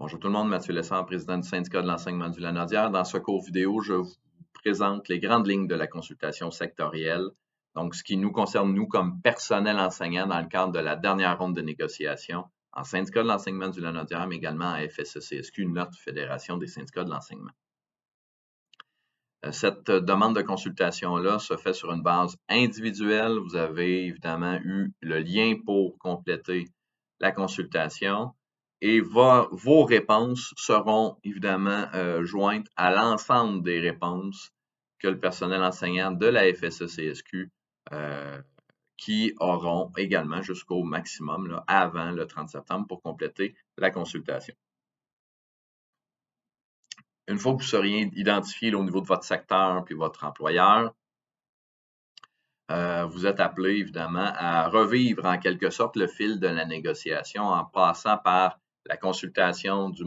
Bonjour tout le monde, Mathieu Lessard, président du syndicat de l'enseignement du Lanaudière. Dans ce cours vidéo, je vous présente les grandes lignes de la consultation sectorielle. Donc, ce qui nous concerne, nous, comme personnel enseignant, dans le cadre de la dernière ronde de négociation en syndicat de l'enseignement du Lanaudière, mais également à FSE-CSQ, notre fédération des syndicats de l'enseignement. Cette demande de consultation-là se fait sur une base individuelle. Vous avez évidemment eu le lien pour compléter la consultation et vos réponses seront évidemment jointes à l'ensemble des réponses que le personnel enseignant de la FSE-CSQ qui auront également jusqu'au maximum là, avant le 30 septembre pour compléter la consultation. Une fois que vous seriez identifié là, au niveau de votre secteur puis votre employeur, vous êtes appelé évidemment à revivre en quelque sorte le fil de la négociation en passant par la consultation du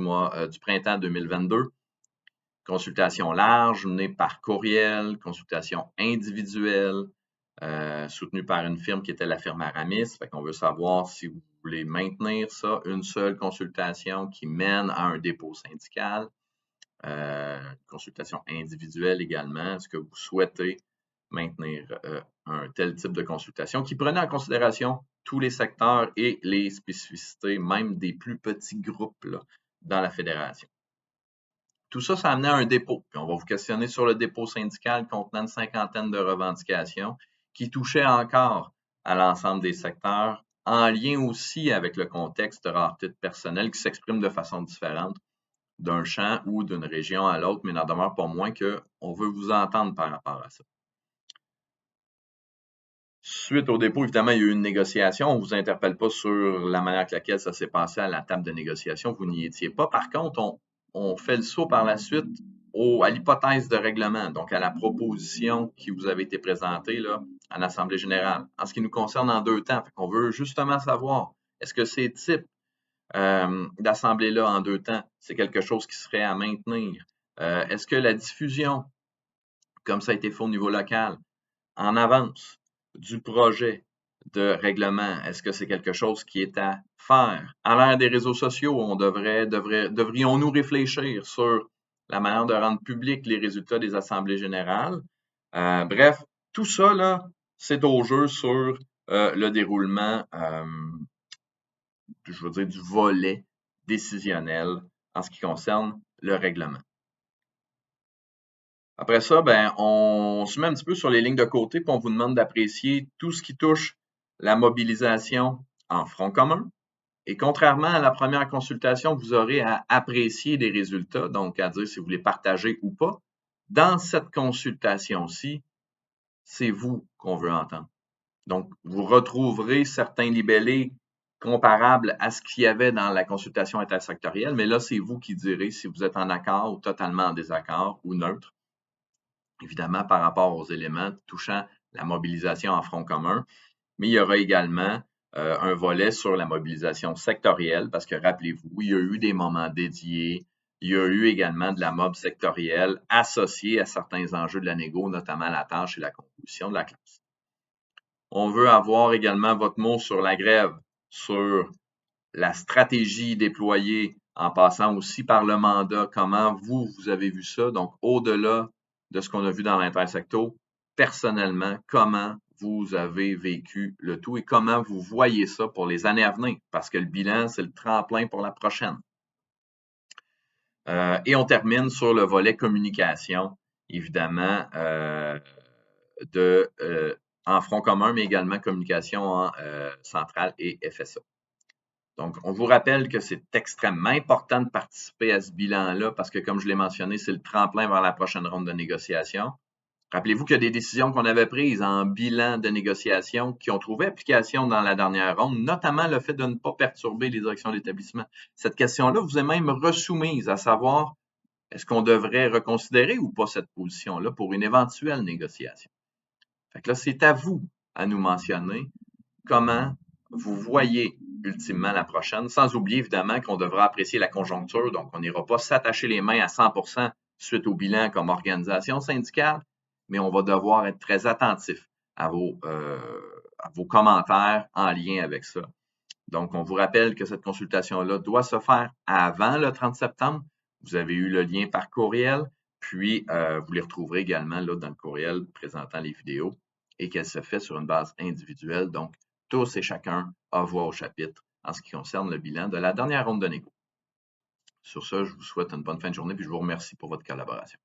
printemps 2022, consultation large menée par courriel, consultation individuelle, soutenue par une firme qui était la firme Aramis. Fait qu'on veut savoir si vous voulez maintenir ça, une seule consultation qui mène à un dépôt syndical. Consultation individuelle également. Est-ce que vous souhaitez maintenir un tel type de consultation qui prenait en considération tous les secteurs et les spécificités, même des plus petits groupes là, dans la fédération? Tout ça, ça amenait à un dépôt. Puis on va vous questionner sur le dépôt syndical contenant une cinquantaine de revendications qui touchaient encore à l'ensemble des secteurs, en lien aussi avec le contexte de rareté de personnel qui s'exprime de façon différente d'un champ ou d'une région à l'autre, mais n'en demeure pas moins qu'on veut vous entendre par rapport à ça. Suite au dépôt, évidemment, il y a eu une négociation. On ne vous interpelle pas sur la manière avec laquelle ça s'est passé à la table de négociation. Vous n'y étiez pas. Par contre, on fait le saut par la suite à l'hypothèse de règlement, donc à la proposition qui vous avait été présentée là, à l'Assemblée générale. En ce qui nous concerne en deux temps, on veut justement savoir, est-ce que ces types d'assemblée-là en deux temps, c'est quelque chose qui serait à maintenir? Est-ce que la diffusion, comme ça a été fait au niveau local, en avance du projet de règlement, est-ce que c'est quelque chose qui est à faire? À l'ère des réseaux sociaux, devrions-nous réfléchir sur la manière de rendre publics les résultats des assemblées générales? Bref, tout ça, là, c'est au jeu sur le déroulement je veux dire, du volet décisionnel en ce qui concerne le règlement. Après ça, ben, on se met un petit peu sur les lignes de côté puis on vous demande d'apprécier tout ce qui touche la mobilisation en front commun. Et contrairement à la première consultation, vous aurez à apprécier des résultats, donc à dire si vous les partagez ou pas. Dans cette consultation-ci, c'est vous qu'on veut entendre. Donc, vous retrouverez certains libellés comparables à ce qu'il y avait dans la consultation intersectorielle, mais là, c'est vous qui direz si vous êtes en accord ou totalement en désaccord ou neutre, évidemment par rapport aux éléments touchant la mobilisation en front commun. Mais il y aura également un volet sur la mobilisation sectorielle, parce que rappelez-vous, il y a eu des moments dédiés, il y a eu également de la mob sectorielle associée à certains enjeux de la négo, notamment la tâche et la composition de la classe. On veut avoir également votre mot sur la grève, sur la stratégie déployée en passant aussi par le mandat, comment vous avez vu ça. Donc, au-delà de ce qu'on a vu dans l'intersecto, personnellement, comment vous avez vécu le tout et comment vous voyez ça pour les années à venir, parce que le bilan, c'est le tremplin pour la prochaine. Et on termine sur le volet communication, évidemment, en front commun, mais également communication en centrale et FSA. Donc, on vous rappelle que c'est extrêmement important de participer à ce bilan-là parce que, comme je l'ai mentionné, c'est le tremplin vers la prochaine ronde de négociation. Rappelez-vous qu'il y a des décisions qu'on avait prises en bilan de négociation qui ont trouvé application dans la dernière ronde, notamment le fait de ne pas perturber les directions d'établissement. Cette question-là vous est même resoumise, à savoir, est-ce qu'on devrait reconsidérer ou pas cette position-là pour une éventuelle négociation? Fait que là, c'est à vous à nous mentionner comment vous voyez ultimement la prochaine, sans oublier évidemment qu'on devra apprécier la conjoncture, donc on n'ira pas s'attacher les mains à 100% suite au bilan comme organisation syndicale, mais on va devoir être très attentif à vos commentaires en lien avec ça. Donc, on vous rappelle que cette consultation-là doit se faire avant le 30 septembre. Vous avez eu le lien par courriel, puis vous les retrouverez également là, dans le courriel présentant les vidéos et qu'elle se fait sur une base individuelle. Donc, tous et chacun a voix au chapitre en ce qui concerne le bilan de la dernière ronde de négo. Sur ce, je vous souhaite une bonne fin de journée puis je vous remercie pour votre collaboration.